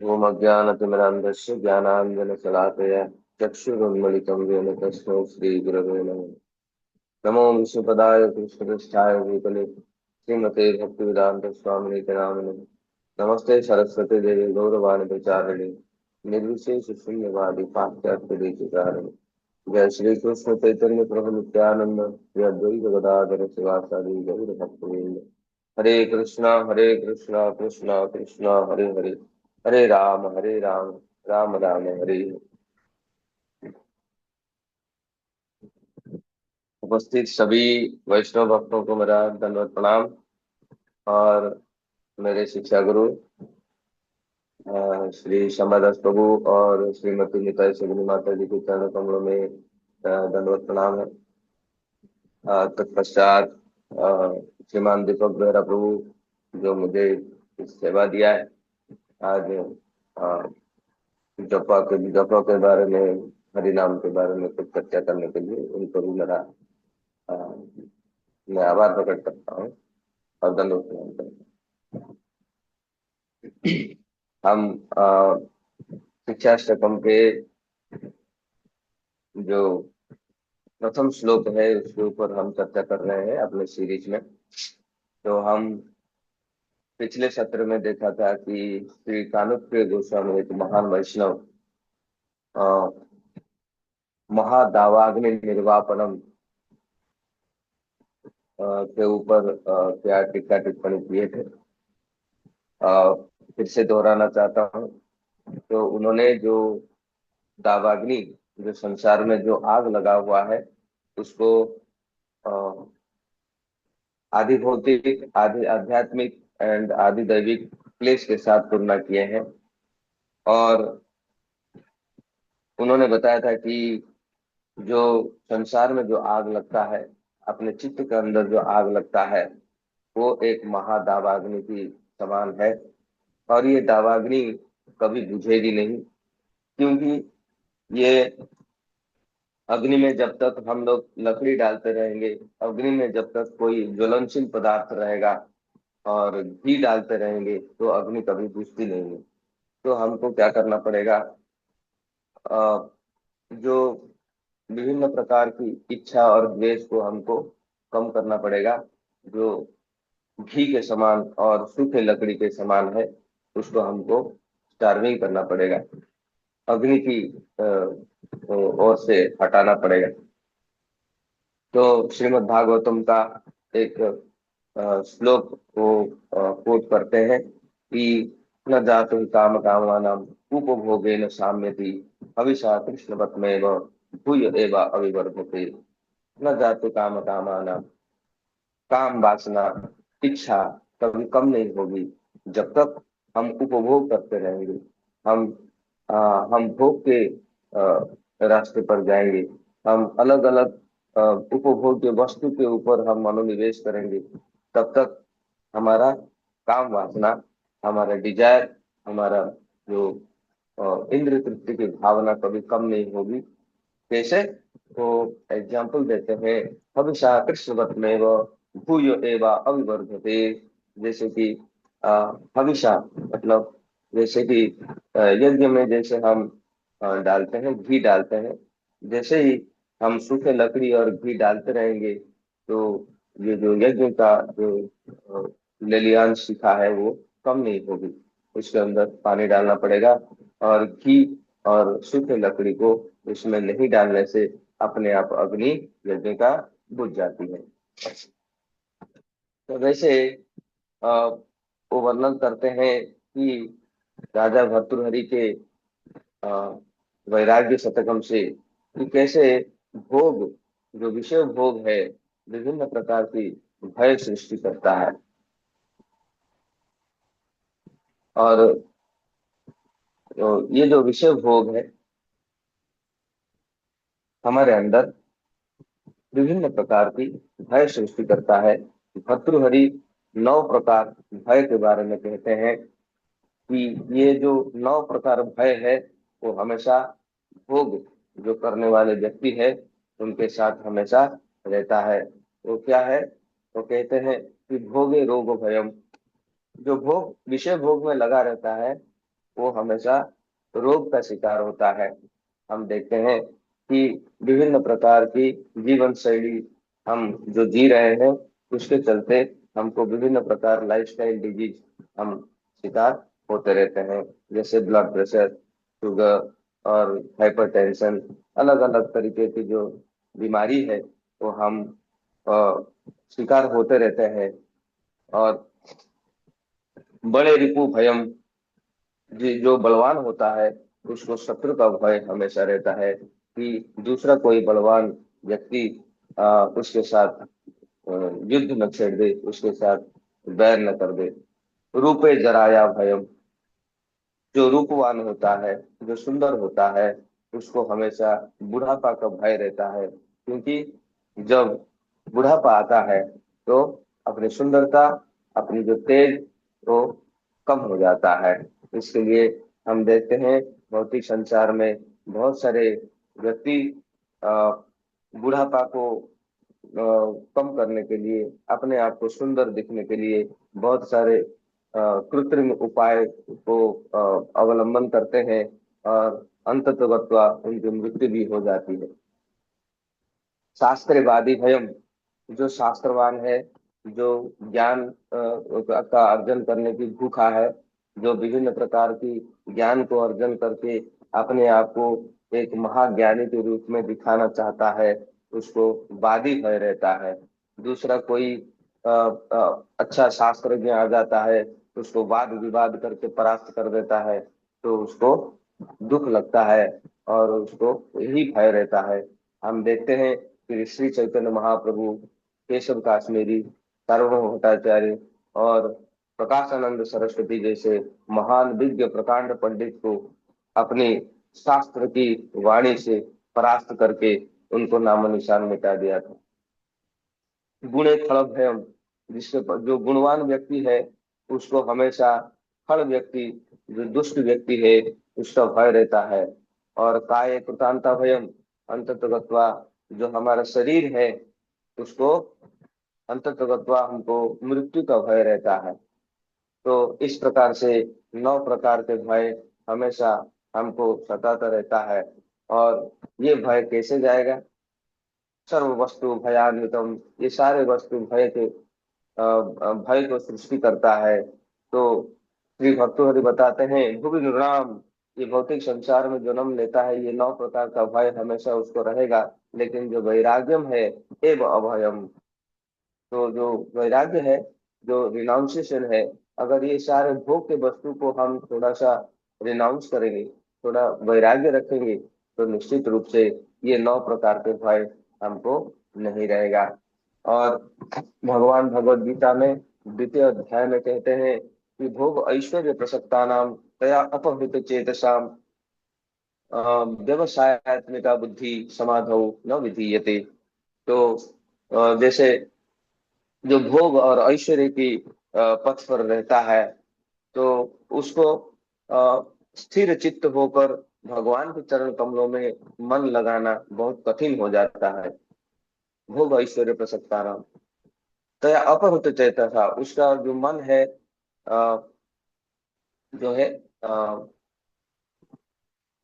ओम अज्ञानतिमिरान्धस्य ज्ञानाञ्जनशलाकया चक्षुरुन्मिलितं येन तस्मै श्रीगुरवे नमः। नमो विष्णुपदाय कृष्णपृष्ठाय भूतले श्रीमते भक्तिवेदान्त स्वामिने नामिने। नमस्ते सरस्वती देवी गौरवाणी प्रचारिणे निर्विशेष शून्यवादी पाश्चात्य देशकारिणे। जय श्री कृष्ण चैतन्य प्रभु नित्यानंद श्री अद्वैत गदाधर शिवासादि गौर भक्तवृंद। हरे कृष्णा कृष्णा कृष्णा हरे हरे, हरे राम राम राम हरे हरे। उपस्थित सभी वैष्णव भक्तों को मेरा दंडवत प्रणाम। और मेरे शिक्षा गुरु श्री श्यामादास प्रभु और श्रीमती निताई सगुनी माता जी के चरण कमलों में दंडवत प्रणाम है। तत्पश्चात श्रीमान दीपक बेहरा प्रभु जो मुझे इस सेवा दिया है आज जपा के बारे में, हरि नाम के बारे में कुछ चर्चा करने के लिए उनको भी मेरा अ, मैं आभार प्रकट करता हूँ और धन्यवाद प्रणाम करता हूँ। हम शिक्षाष्टकम के जो प्रथम श्लोक है उसके ऊपर हम चर्चा कर रहे हैं अपने सीरीज में। तो हम पिछले सत्र में देखा था कि श्री कानुप्रिय गोस्वामी एक महान वैष्णव अ, महादावाग्नि निर्वापनम के ऊपर क्या टीका टिप्पणी किए थे। फिर से दोहराना चाहता हूँ। तो उन्होंने जो दावाग्नि, जो संसार में जो आग लगा हुआ है, उसको अ, आदि भौतिक, आदि आध्यात्मिक एंड आदि दैविक क्लेश के साथ तुलना किए हैं। और उन्होंने बताया था कि जो संसार में जो आग लगता है, अपने चित्त के अंदर जो आग लगता है, वो एक महादावाग्नि की समान है। और ये दावाग्नि कभी बुझेगी नहीं, क्योंकि ये अग्नि में जब तक हम लोग लकड़ी डालते रहेंगे, अग्नि में जब तक कोई ज्वलनशील पदार्थ रहेगा और घी डालते रहेंगे, तो अग्नि कभी बुझती नहीं है। तो हमको क्या करना पड़ेगा, अ, जो विभिन्न प्रकार की इच्छा और द्वेष को हमको कम करना पड़ेगा। जो घी के समान और सूखे लकड़ी के समान है, उसको हमको स्टार्विंग करना पड़ेगा, अग्नि की ओर से हटाना पड़ेगा। तो श्रीमद् भागवतम का एक श्लोक को कोट करते हैं कि न जातु काम कामानाम उपभोगेन साम्यति हविषा कृष्णवत्मेव भूय एवा अविवर्धते। न जातु काम कामानाम, काम वासना, इच्छा कभी कम नहीं होगी जब तक हम उपभोग करते रहेंगे। हम हम भोग के रास्ते पर जाएंगे। हम अलग अलग उपभोग के वस्तु के ऊपर हम मनोनिवेश करेंगे, तब तक हमारा काम वासना, हमारा डिजायर, हमारा जो इंद्र तृप्ति की भावना कभी कम नहीं होगी। कैसे? तो एग्जाम्पल देते हैं, हविषा कृष्णवत में भूय एवा अविवर्धते। जैसे कि हविषा मतलब जैसे कि यज्ञ में जैसे हम डालते हैं, घी डालते हैं, जैसे ही हम सूखे लकड़ी और घी डालते रहेंगे, तो ये जो यज्ञ का जो लेलियान शिखा है वो कम नहीं होगी। उसके अंदर पानी डालना पड़ेगा, और घी और सूखे लकड़ी को उसमें नहीं डालने से अपने आप अग्नि यज्ञ का बुझ जाती है। तो वैसे अ, वो वर्णन करते हैं कि राजा भर्तृहरि के अ, वैराग्य शतकम से कि कैसे भोग, जो विषय भोग है, विभिन्न प्रकार की भय सृष्टि करता है। और ये जो विषय भोग है हमारे अंदर विभिन्न प्रकार की भय सृष्टि करता है। भर्तृहरि 9 प्रकार भय के बारे में कहते हैं कि ये जो 9 प्रकार भय है, वो हमेशा भोग जो करने वाले व्यक्ति है उनके साथ हमेशा रहता है। वो क्या है? वो कहते हैं कि भोगे रोग भयम। जो भोग विषय भोग में लगा रहता है वो हमेशा रोग का शिकार होता है। हम देखते हैं कि विभिन्न प्रकार की जीवन शैली हम जो जी रहे हैं उसके चलते हमको विभिन्न प्रकार लाइफस्टाइल डिजीज हम शिकार होते रहते हैं। जैसे ब्लड प्रेशर, शुगर और हाइपरटेंशन, अलग अलग तरीके की जो बीमारी है वो हम अ, शिकार होते रहते हैं। और बड़े रिपु भयम, जो बलवान होता है उसको शत्रु का भय हमेशा रहता है कि दूसरा कोई बलवान व्यक्ति उसके साथ युद्ध न छेड़ दे, उसके साथ वैर न कर दे। रूपे जराया भयम, जो रूपवान होता है, जो सुंदर होता है, उसको हमेशा बुढ़ापा का भय रहता है। क्योंकि जब बुढ़ापा आता है तो अपनी सुंदरता, अपनी जो तेज, वो कम हो जाता है। इसके लिए हम देखते हैं भौतिक संसार में बहुत सारे व्यक्ति अ, बुढ़ापा को कम करने के लिए, अपने आप को सुंदर दिखने के लिए बहुत सारे कृत्रिम उपाय को अवलंबन करते हैं और अंततः उनकी मृत्यु भी हो जाती है। शास्त्रवादी भयम, जो शास्त्रवान है, जो ज्ञान का अर्जन करने की भूखा है, जो विभिन्न प्रकार की ज्ञान को अर्जन करके अपने आप को एक महाज्ञानी के रूप में दिखाना चाहता है, उसको वादी भय रहता है। दूसरा कोई अच्छा शास्त्रज्ञ आ जाता है, उसको वाद विवाद करके परास्त कर देता है, तो उसको दुख लगता है और उसको यही भय रहता है। हम देखते हैं कि श्री चैतन्य महाप्रभु, केशव काश्मीरी, सार्वभौम भट्टाचार्य और प्रकाशानंद सरस्वती जैसे महान विज्ञ प्रकांड पंडित को अपनी शास्त्र की वाणी से परास्त करके उनको नामो निशान मिटा दिया था। गुणे खल भयम, जिसके जो गुणवान व्यक्ति है उसको हमेशा खल व्यक्ति, जो दुष्ट व्यक्ति है, उसका भय रहता है। और काय कृतांता भयम, अंततः जो हमारा शरीर है उसको अंततः हमको मृत्यु का भय रहता है। तो इस प्रकार से 9 प्रकार के भय हमेशा हमको सताता रहता है। और ये भय कैसे जाएगा? सर्व वस्तु भयान्वितम, ये सारे वस्तु भय के भय को सृष्टि करता है। तो श्री भर्तृहरि बताते हैं भुवि नृणाम, ये भौतिक संसार में जन्म लेता है, ये 9 प्रकार का भय हमेशा उसको रहेगा। लेकिन जो वैराग्यम है एव अभयम, तो जो वैराग्य है, जो रिनाउंसिएशन है, अगर ये सारे भोग के वस्तु को हम थोड़ा सा रिनाउंस करेंगे, थोड़ा वैराग्य रखेंगे, तो निश्चित रूप से ये 9 प्रकार के भय हमको नहीं रहेगा। और भगवान भगवत गीता में द्वितीय अध्याय में कहते हैं कि भोग ऐश्वर्य प्रसक्ता नाम तया अपहृत चेतसाम व्यवसायत्मिका बुद्धि समाधौ न विधीयते। तो जैसे जो भोग और ऐश्वर्य की पथ पर रहता है, तो उसको स्थिर चित्त होकर भगवान के चरण कमलों में मन लगाना बहुत कठिन हो जाता है। भोग ऐश्वर्य प्रसक्ताराम तो अपहृत चेता था, उसका जो मन है अ, जो है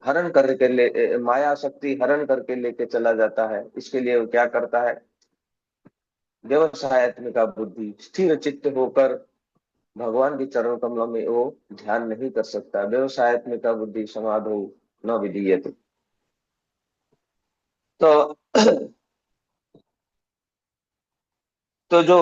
हरण करके ले, माया शक्ति हरण करके लेके चला जाता है। इसके लिए वो क्या करता है? व्यवसायत्मिका बुद्धि, स्थिर चित्त होकर भगवान के चरण कमलों में वो ध्यान नहीं कर सकता। व्यवसायत्मिका बुद्धि समाधो न विधीयते। तो तो जो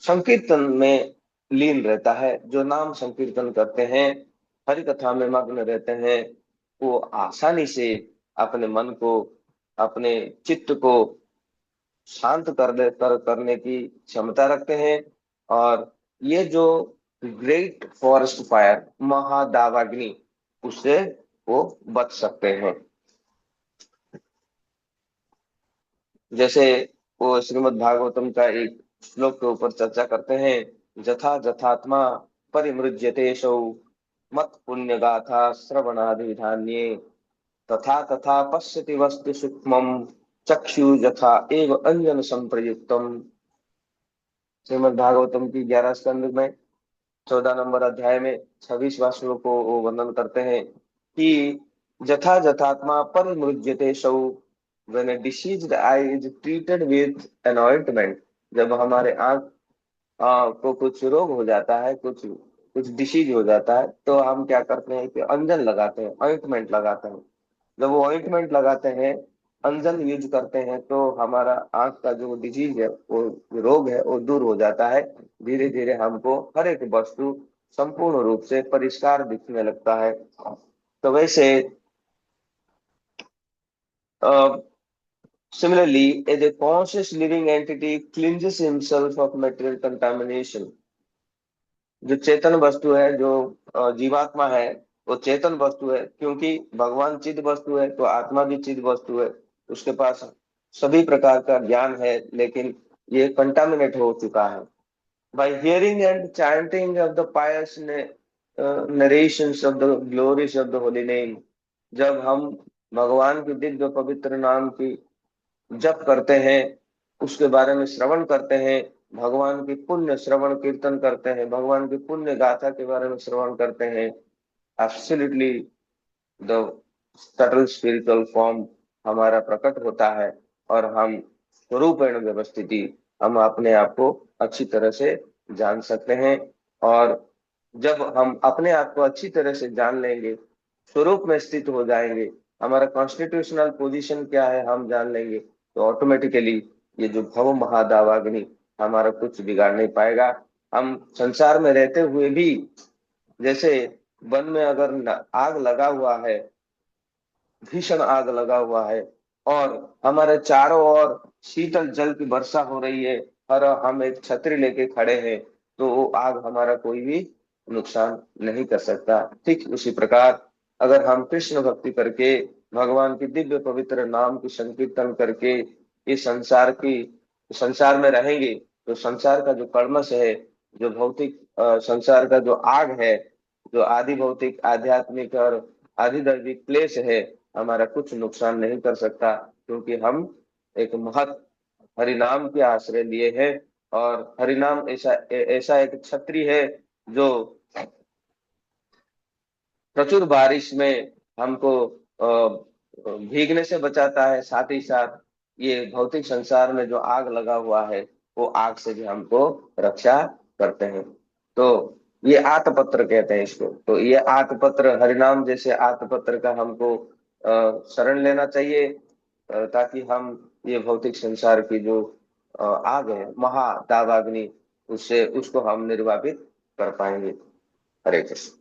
संकीर्तन में लीन रहता है, जो नाम संकीर्तन करते हैं, हरि कथा में मग्न रहते हैं, वो आसानी से अपने मन को, अपने चित्त को शांत करने की क्षमता रखते हैं। और ये जो ग्रेट फॉरेस्ट फायर, महादावाग्नि, उससे वो बच सकते हैं। जैसे वो श्रीमद् भागवतम का एक श्लोक के ऊपर चर्चा करते हैं, जथा जथात्मा परिमृज्यते सौ मत पुण्य गाथा श्रवणादि धान्ये तथा तथा पश्यति वस्तु सूक्ष्मम चक्षु यथा एव अंजन संप्रयुक्तम। श्रीमद् भागवतम की 11 स्कंद में 14 नंबर अध्याय में 26वां श्लोक को वो वर्णन करते हैं कि जथा जथात्मा परिमृज्यते सौ, when a diseased eye is treated with an ointment, जब हमारे आंख को कुछ रोग हो जाता है, कुछ कुछ डिसीज हो जाता है, तो हम क्या करते हैं कि अंजन लगाते हैं, ऑइंटमेंट लगाते हैं। जब वो ऑइंटमेंट लगाते हैं, अंजन यूज करते हैं, तो हमारा आंख का जो डिजीज है, वो जो रोग है, वो दूर हो जाता है। धीरे धीरे हमको हर एक वस्तु संपूर्ण रूप से परिष्कार दिखने लगता है। तो वैसे similarly, as a conscious living entity cleanses himself of material contamination, जो चेतन वस्तु है, जो जीवात्मा है, वो चेतन वस्तु है, क्योंकि भगवान चिद वस्तु है, तो आत्मा भी चिद वस्तु है। उसके पास सभी प्रकार का ज्ञान है, लेकिन ये कंटामिनेट हो चुका है। By hearing and chanting of the pious narrations of the glories of the holy name, जब हम भगवान की दिव्य पवित्र नाम की जप करते हैं, उसके बारे में श्रवण करते हैं, भगवान की पुण्य श्रवण कीर्तन करते हैं, भगवान की पुण्य गाथा के बारे में श्रवण करते हैं, absolutely the subtle spiritual form हमारा प्रकट होता है, और हम स्वरूपेण व्यवस्थिति, हम अपने आप को अच्छी तरह से जान सकते हैं। और जब हम अपने आप को अच्छी तरह से जान लेंगे, स्वरूप में स्थित हो जाएंगे, हमारा कॉन्स्टिट्यूशनल पोजीशन क्या है हम जान लेंगे, तो ऑटोमेटिकली ये जो भव महादावाग्नि हमारा कुछ बिगाड़ नहीं पाएगा। हम संसार में रहते हुए भी, जैसे वन में अगर आग लगा हुआ है, भीषण आग लगा हुआ है, और हमारे चारों ओर शीतल जल की वर्षा हो रही है, और हम एक छतरी लेके खड़े हैं, तो वो आग हमारा कोई भी नुकसान नहीं कर सकता। ठीक उसी प्रकार अगर हम कृष्ण भक्ति करके, भगवान की दिव्य पवित्र नाम की संकीर्तन करके इस संसार में रहेंगे, तो संसार का जो कर्मश है, जो भौतिक संसार का जो आग है, जो आदि भौतिक आध्यात्मिक और आदि दैविक क्लेश है, हमारा कुछ नुकसान नहीं कर सकता, क्योंकि हम एक महत हरिनाम के आश्रय लिए हैं। और हरिनाम ऐसा एक छतरी है जो प्रचुर बारिश में हमको भीगने से बचाता है, साथ ही साथ ये भौतिक संसार में जो आग लगा हुआ है, वो आग से भी हमको रक्षा करते हैं। तो ये आतपत्र कहते हैं इसको। तो ये आतपत्र, हरिनाम जैसे आतपत्र का हमको शरण लेना चाहिए, ताकि हम ये भौतिक संसार की जो आग है, महादावाग्नि, उससे उसको हम निर्वापित कर पाएंगे। हरे कृष्ण।